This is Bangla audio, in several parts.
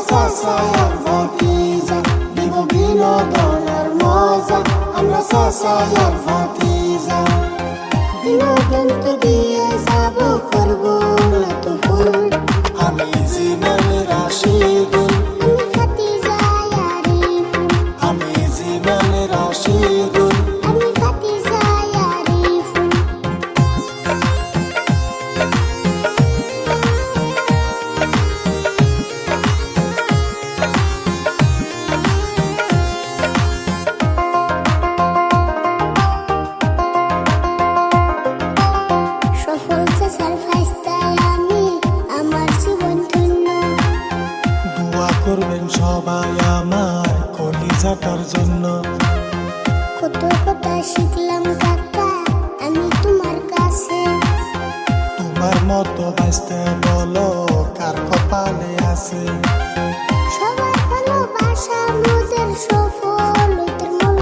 চাচা আর ভাতিজা, দিব বিনোদনের মজা, আমরা চাচা আর ভাতিজা। বিনোদন তো দিয়ে যাব, করবো না তো ভুল। আমি জীবন রাশিদুল, আমি ভাতিজা আরিফুল, আমি জীবন রাশিদুল। আমি ভাতিজা আরিফুল। সফল চাচার ফাইস্তায় আমি, আমার জীবন ধন্য। দোয়া করবেন সবাই আমার কলিজাটার জন্য। কত কথা শিখলাম কাকা আমি তোমার কাছে। তোমার মতো বাঁচতে বলো কার কপালে আছে। সবার ভালোবাসা মোদের সফলতার মূল।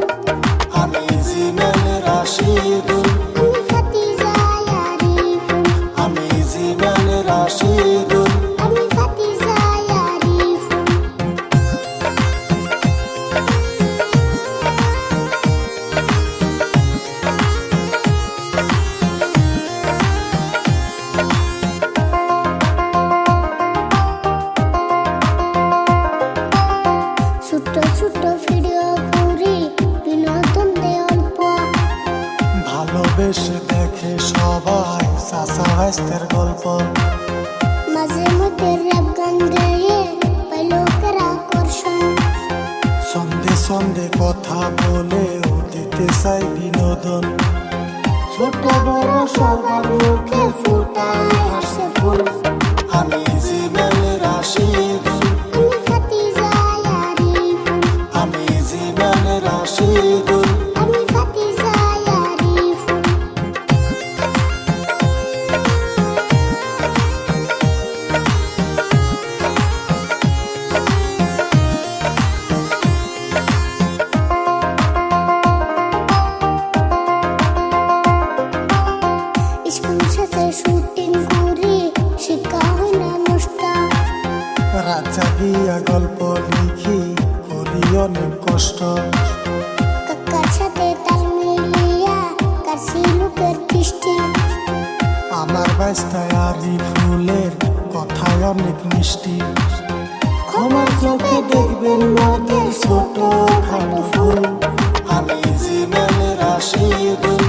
আমি জীবন রাশিদুল, আমি ভাতিজা আরিফুল, আমি জীবন রাশিদুল। আমি ভাতিজা আরিফুল। ছোট ছোট ভিডিও করি, বিনোদন দেয় অল্প। ভালোবেসে দেখে সবাই চাচা ভাইস্তের গল্প। মাঝে মধ্যে র‍্যাপ গান গেয়ে পাই লোকের আকর্ষণ। সন্ধে সন্ধে কথা বলেও দিতে চাই বিনোদন। ছোট বড় সবার মুখে ফুটায় হাসে ফুল। আমি জীবন রাশিদুল, আমি ভাতিজা আরিফুল, আমি জীবন রাশিদুল। আমি ভাতিজা আরিফুল। স্কুল শেষে শুটিং করি, শিক্ষা হয় না নষ্ট। রাত জাগিয়া গল্প লিখি, করি অনেক কষ্ট। কাকার সাথে তাল মিলিয়া কাছি লোকের দৃষ্টি। আমার বাস্তায় আরিফুলের কথায় অনেক মিষ্টি। ক্ষমার চোখে দেখবেন মোদের ছোট খাটো ফুল। আমি জীবন রাশিদুল,